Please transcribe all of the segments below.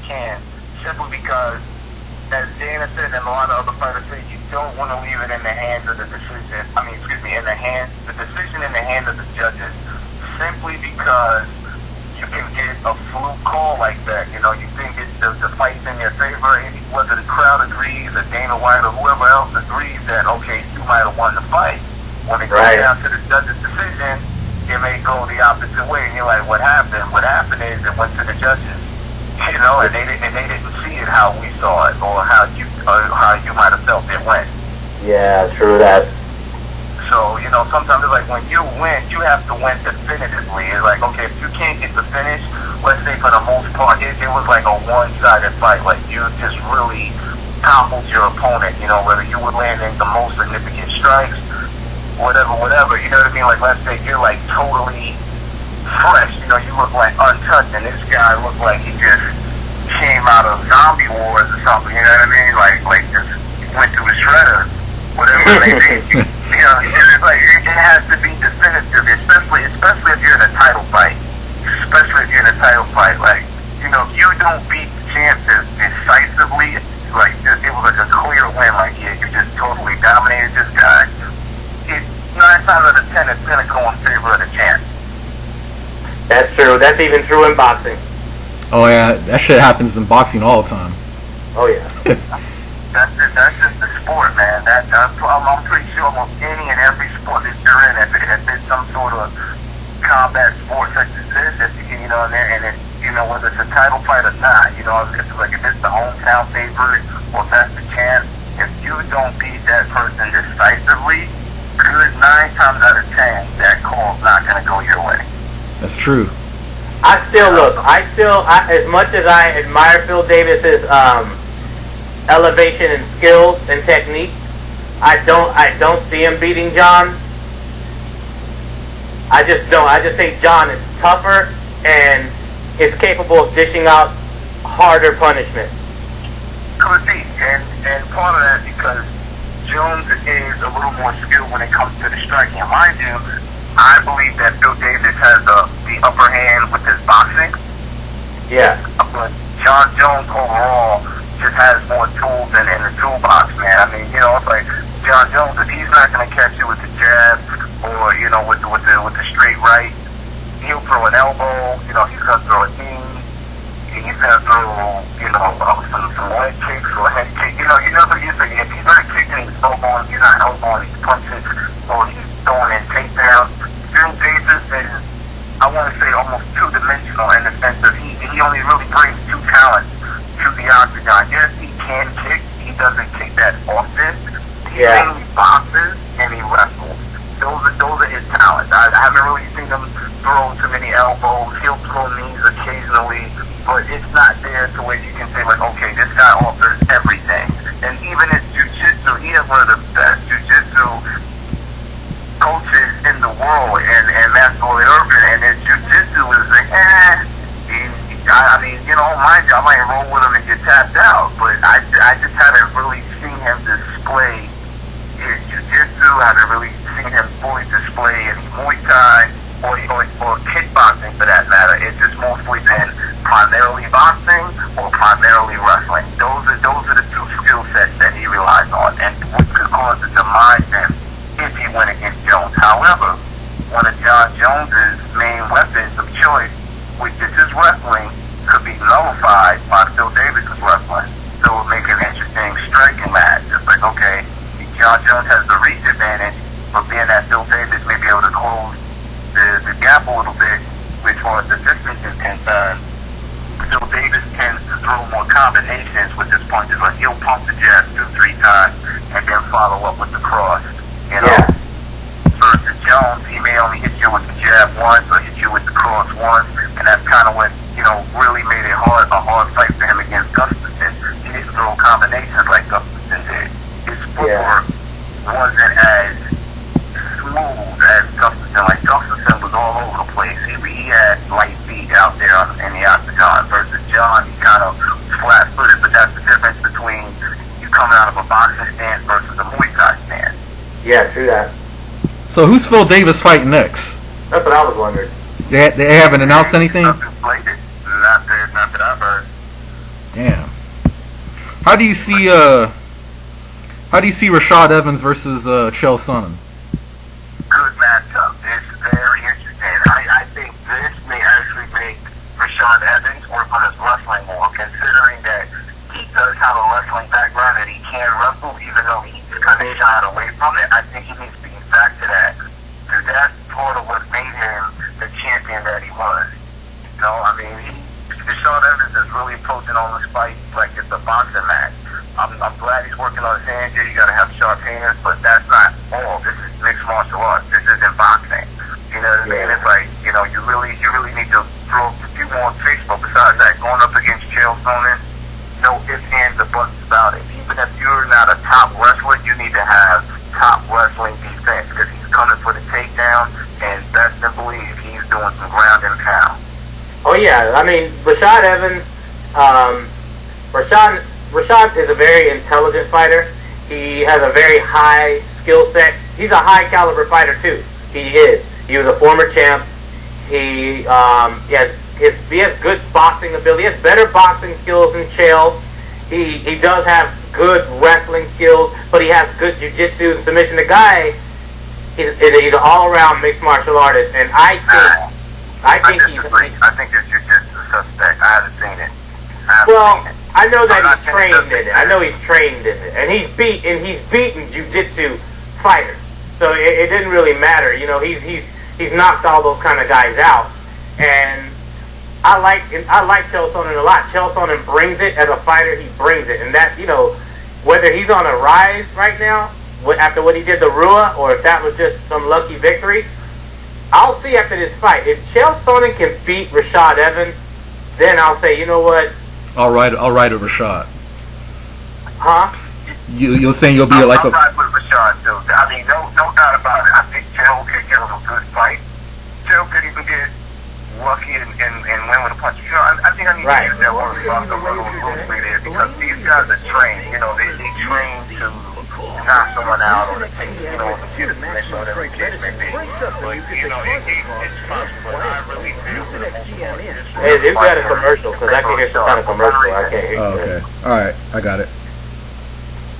can, simply because, as Dana said and a lot of other fighters say, you don't want to leave it in the hands of the decision. I mean, excuse me, the decision in the hands of the judges, simply because you can get a fluke call like that. You know, you think the fight's in your favor, and whether the crowd agrees or Dana White or whoever else agrees that, okay, you might have won the fight. When it goes down to the judge's decision, it may go the opposite way, and you're like, what happened? What happened is it went to the judges, you know, and they didn't see it how we saw it, or how you might have felt it went. Yeah, true that. So, you know, sometimes it's like when you win, you have to win definitively. It's like, okay, if you can't get the finish, let's say for the most part, it was like a one-sided fight. Like, you just really toppled your opponent, you know, whether you were landing the most significant strikes, whatever, you know what I mean? Like, let's say you're like totally fresh, you know, you look like untouched, and this guy looked like he just came out of zombie wars or something, you know what I mean? Like just went through a shredder, whatever they did. You know, it's like, it has to be definitive, especially if you're in a title fight. Especially if you're in a title fight, like, you know, if you don't beat the champ decisively, like, it was like a clear win, like, yeah, you just totally dominated this guy. 9 times out of 10, it's going to go in favor of the champ. That's true. That's even true in boxing. Oh yeah, that shit happens in boxing all the time. Oh yeah. That's just the sport, man. I'm pretty sure almost any and every sport that you're in, if it's some sort of combat sport such as this, if you can, you know, and it, you know, whether it's a title fight or not, you know, if it's the hometown favorite or if that's the champ, if you don't beat that person decisively, good 9 times out of 10, that call's not going to go your way. That's true. As much as I admire Phil Davis's elevation and skills and technique, I don't see him beating John. I just don't. I just think John is tougher and is capable of dishing out harder punishment. Could be, and part of that because Jones is a little more skilled when it comes to the striking. And mind you, I believe that Phil Davis has the upper hand with his boxing. Yeah. But John Jones overall just has more tools in the toolbox, man. I mean, you know, it's like John Jones, if he's not going to catch you with the jab or, you know, with the straight right, he'll throw an elbow, you know, he's going to throw a knee, he's going to throw, you know, some leg kicks or head kicks. You know what you're saying. If he's not kicking, he's elbowing, he's not elbowing, he's punching, or he's throwing in takedowns. Phil Davis is, I want to say, almost two-dimensional in the sense that he only really brings two talents to the octagon. Yes, he can kick. He doesn't kick that often. He mainly boxes and he wrestles. Those are his talents. I haven't really seen him throw too many elbows. He'll throw knees occasionally, but it's not there to where you can say, like, okay, this guy offers everything. And even his jiu-jitsu, he has one of the best jiu-jitsu coaches in the world, and that's Lloyd Irvin, and his jiu-jitsu is like, I mean, you know, mind you, I might roll with him and get tapped out, but I just haven't really seen him display his jiu-jitsu, haven't really seen him fully display any Muay Thai or kickboxing for that matter. It's just mostly been primarily boxing or primarily wrestling. Those are the two skill sets that he relies on, and what could cause a demise him if he went against Jones. However, one of John Jones's main weapons of choice, which is his wrestling, could be nullified by Phil Davis' wrestling. So it would make an interesting striking match. It's like, okay, John Jones has the reach advantage, but being that Phil Davis may be able to close the gap a little bit, as far as the distance is concerned, Phil Davis tends to throw more combinations with his punches. Like, he'll pump the jab 2-3 times and then follow up with the cross. You know? Yeah. Versus Jones, he may only hit you with the jab once or hit you with the cross once, and that's kind of what, you know, really made it a hard fight for him against Gustafsson. He didn't throw combinations like Gustafsson did. His footwork wasn't as smooth as Gustafsson. Like, Gustafsson was all over the place. He had light feet out there in the octagon. Versus John, he kind of flat-footed, but that's the difference between you coming out of a boxing stance versus a Muay Thai stance. Yeah, true that. So who's Phil Davis fighting next? That's what I was wondering. They haven't announced anything? Not that I've heard. How do you see Rashad Evans versus Chael Sonnen? Good matchup. It's very interesting. I think this may actually make Rashad Evans work on his wrestling more, considering that he does have a wrestling background and he can wrestle, even though he's kind of shied away from it. I think he needs to get back to that. Because that's part of what made him the champion that he was. You know, I mean, Rashad Evans is really approaching all this fight like it's a boxing match. I'm glad he's working on his hands here. You got to have sharp hands, but that's not all. This is mixed martial arts. This isn't boxing. You know what I mean? It's like, you know, you really need to throw a few more tricks. But besides that, going up against Chael Sonnen, no ifs, ands, or buts about it. Even if you're not a top wrestler, you need to have top wrestling defense because he's coming for the takedown, and best to believe he's doing some ground and pound. Oh yeah, I mean Rashad Evans. Rashad is a very intelligent fighter. He has a very high skill set. He's a high caliber fighter too. He is. He was a former champ. He has good boxing ability. He has better boxing skills than Chael. He does have good wrestling skills, but he has good jiu-jitsu and submission. The guy he's an all-around mixed martial artist, and I think he's. I think it's just a suspect. I haven't seen it. I know that he's trained in it. I know he's trained in it, and he's beaten jiu-jitsu fighters. So it didn't really matter. You know, he's knocked all those kind of guys out, and I like Chael Sonnen a lot. Chael Sonnen brings it as a fighter. He brings it, and that, you know, whether he's on a rise right now after what he did to Rua, or if that was just some lucky victory, I'll see after this fight. If Chael Sonnen can beat Rashad Evans, then I'll say, you know what? I'll ride a Rashad. Huh? You're saying you'll be like I'm right with Rashad too. I mean, no doubt about it. I think Chael could give him a good fight. Chael could even get lucky and win with a punch. You know, I think I need to use that word a little loosely there because these guys are trained. You know, they train to knock someone out or to take, you know, to get a finish or whatever the case may be. But, you know, it's possible. I really feel Hey, this got a commercial because I can hear some kind of commercial. I can't hear you. Oh, okay. All right, I got it.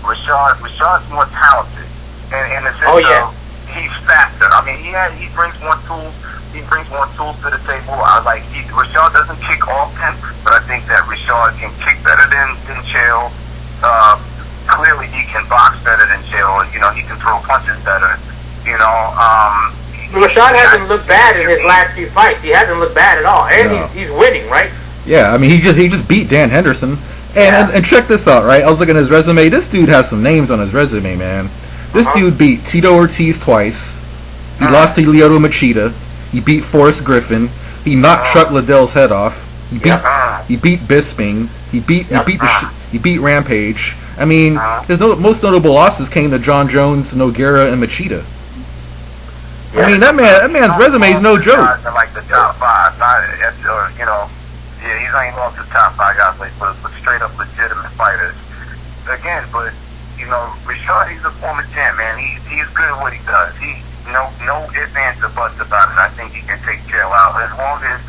Rashad's more talented, and in the sense of he's faster. I mean, he brings more tools. He brings more tools to the table. Rashad doesn't kick often, but I think that Rashad can kick better than Chael. Clearly, he can box better than Chael. You know, he can throw punches better. You know, Rashad hasn't looked bad in his last few fights. He hasn't looked bad at all, and he's winning, right? Yeah, I mean, he just beat Dan Henderson. And check this out, right? I was looking at his resume. This dude has some names on his resume, man. This dude beat Tito Ortiz twice. He lost to Lyoto Machida. He beat Forrest Griffin. He knocked Chuck Liddell's head off. He beat Bisping. He beat Rampage. I mean, his most notable losses came to John Jones, Nogueira, and Machida. I mean, that man's resume is no joke. Like the top five, you know. Yeah, he's not even off the top five guys, but straight up legitimate fighters. Again, but you know, Rashad, he's a former champ, man. He's good at what he does. No ifs, ands, or buts about it. I think he can take Chael out as long as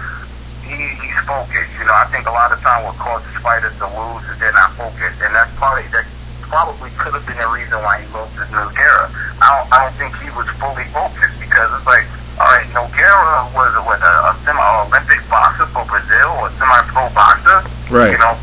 he's focused. You know, I think a lot of time what causes fighters to lose is they're not focused, and that probably could have been the reason why he lost to Nogueira. I don't think he was fully focused because it's like, all right, Nogueira was a semi-Olympic boxer for Brazil or semi-pro boxer. Right. You know,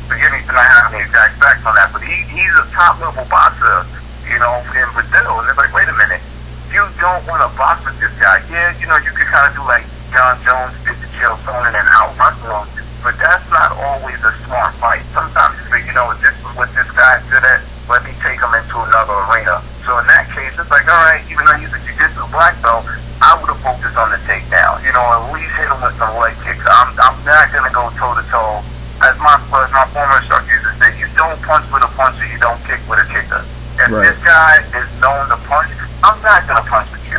forgive me for not having the exact facts on that, but he's a top-level boxer, you know, in Brazil. And it's like, wait a minute, you don't want to box with this guy. Yeah, you know, you could kind of do like John Jones did to Chael Sonnen and out-wrestle him, but that's not always a smart fight. Sometimes you think, you know, this is what this guy's good at, let me take him into another arena. So in that case, it's like, all right, even though he's a jiu-jitsu black belt, I would have focused on the takedown. You know, at least hit him with some leg kicks. I'm not going to go toe-to-toe. As my former instructor used to say, you don't punch with a puncher, you don't kick with a kicker. If this guy is known to punch, I'm not going to punch with you.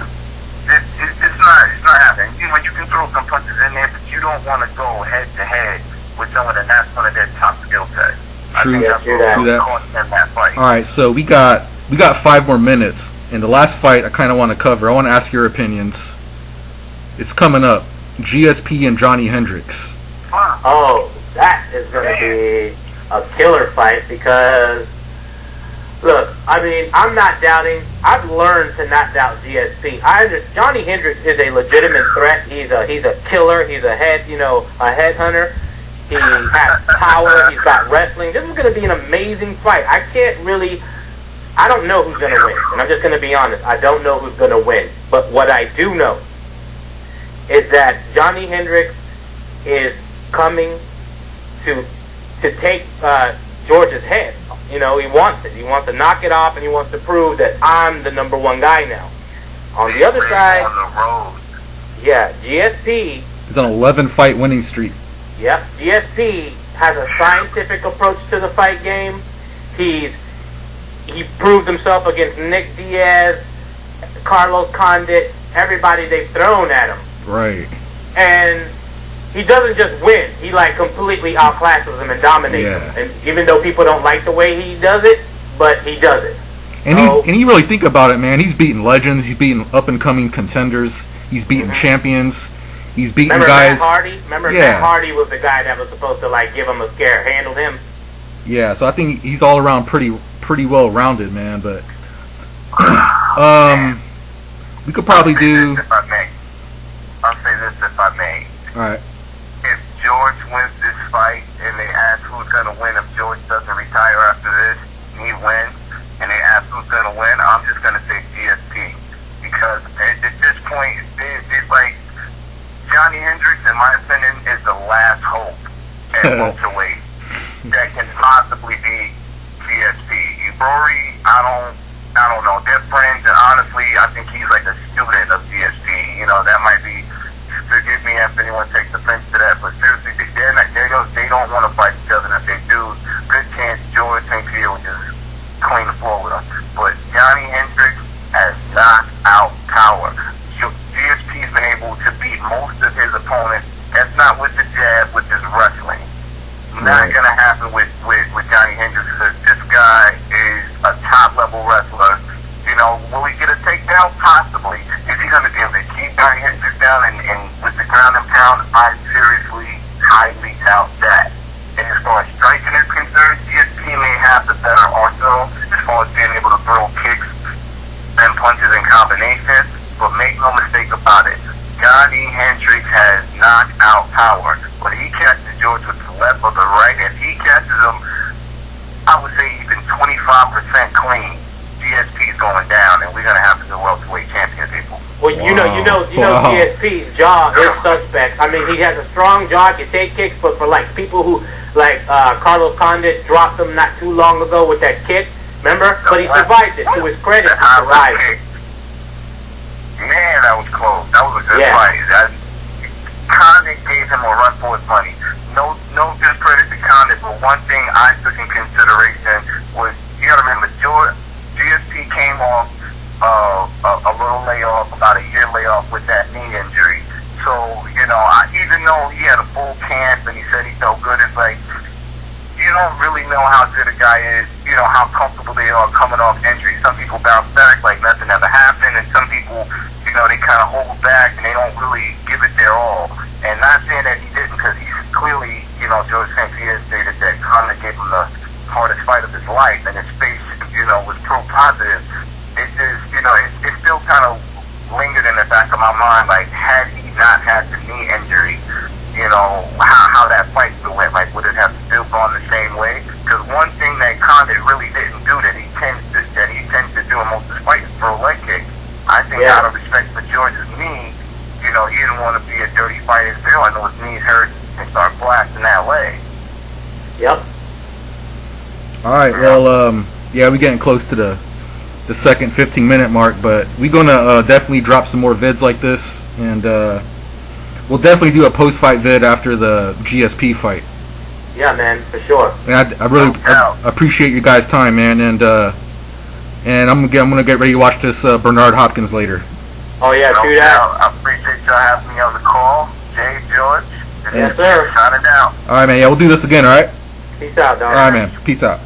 It's not happening. You know, you can throw some punches in there, but you don't want to go head-to-head with someone, and that's one of their top skill sets. True. I think that's what cost them that fight. All right, so we got 5 more minutes, and the last fight I kind of want to cover. I want to ask your opinions. It's coming up, GSP and Johnny Hendricks. Oh, that is going to be a killer fight because, look, I mean, I'm not doubting. I've learned to not doubt GSP. Johnny Hendricks is a legitimate threat. He's a killer. He's a headhunter. He has power. He's got wrestling. This is going to be an amazing fight. I don't know who's going to win. And I'm just going to be honest. I don't know who's going to win. But what I do know is that Johnny Hendricks is coming to take George's head. You know, he wants it. He wants to knock it off, and he wants to prove that I'm the #1 guy now. On the other side, on the road. Yeah, GSP. He's on an 11-fight winning streak. Yep, GSP has a scientific approach to the fight game. He proved himself against Nick Diaz, Carlos Condit, everybody they've thrown at him. Right. And he doesn't just win. He completely outclasses them and dominates them. And even though people don't like the way he does it, but he does it. And you really think about it, man. He's beaten legends. He's beaten up-and-coming contenders. He's beaten champions. He's beaten guys. Matt Hardy? Matt Hardy was the guy that was supposed to give him a scare, handled him. Yeah, so I think he's all around pretty well rounded, man. But we could probably do. If I may, I'll say this if I may. All right. If George wins this fight and they ask who's going to win if George doesn't retire after this, and he wins, and they ask who's going to win, I'm just going to say GSP. Because at this point, it's like Johnny Hendricks, in my opinion, is the last hope at welterweight that can possibly be GSP. Rory, I don't know. They're friends, and honestly, I think he's like a student of GSP. You know, that might be. Forgive me if anyone takes offense to that, but seriously, they don't want to fight each other. And if they do, good chance George St. Pierre will just clean the floor with them. But Johnny Hendricks has knocked out power. GSP's been able to beat most of his opponents. That's not with the jab, with his wrestling. Not going to happen with Johnny Hendricks because this guy is a top-level wrestler. You know, will he get a takedown? Possibly. Is he going to be able to keep Johnny Hendricks down and with the ground and pound? I seriously highly doubt that. And as far as striking is concerned, GSP may have the better arsenal as far as being able to throw kicks and punches in combination. But make no mistake about it, Johnny Hendricks has knocked out power. When he catches George with the left or the right, if he catches him, I would say even 25% clean. GSP's going down, and we're gonna have to do welterweight champion people. Well, you know, GSP's jaw is suspect. I mean, he has a strong jaw, can take kicks, but for people who Carlos Condit dropped him not too long ago with that kick, remember? But he survived it. To his credit, he survived it. Man, that was close. That was a good fight. Condit gave him a run for his money. No discredit to Condit, but one thing I took in consideration was you got to remember GSP came off a little layoff, about a year layoff with that knee injury. So, you know, even though he had a full camp and he said he felt good, it's like, you don't really know how good a guy is, you know, how comfortable they are coming off injury. Some people bounce back like nothing ever happened, and some people, you know, they kind of hold back and they don't really give it their all. And not saying that he didn't, because he's clearly, you know, George St. Pierre stated that Conor gave him the hardest fight of his life, and his face, you know, was proof positive. It just, you know, it still kind of lingered in the back of my mind, like, had he not had the knee injury, you know, how that fight would have went. Like, would it have still gone the same way? Because one thing that Condit really didn't do that he tends to do in most of his fights is throw leg kicks. I think out of respect for George's knee, you know, he didn't want to be a dirty fighter still. I know his knees hurt and start blasting that way. Yep. All right, well, we're getting close to the second 15-minute mark, but we're going to definitely drop some more vids like this, and we'll definitely do a post-fight vid after the GSP fight. Yeah, man, for sure. And I really appreciate your guys' time, man, and I'm gonna get ready to watch this Bernard Hopkins later. Oh yeah, true that. I appreciate y'all having me on the call, Jay, George. Yes, sir. Signing out. All right, man. Yeah, we'll do this again. All right. Peace out, dog. All right, man. Peace out.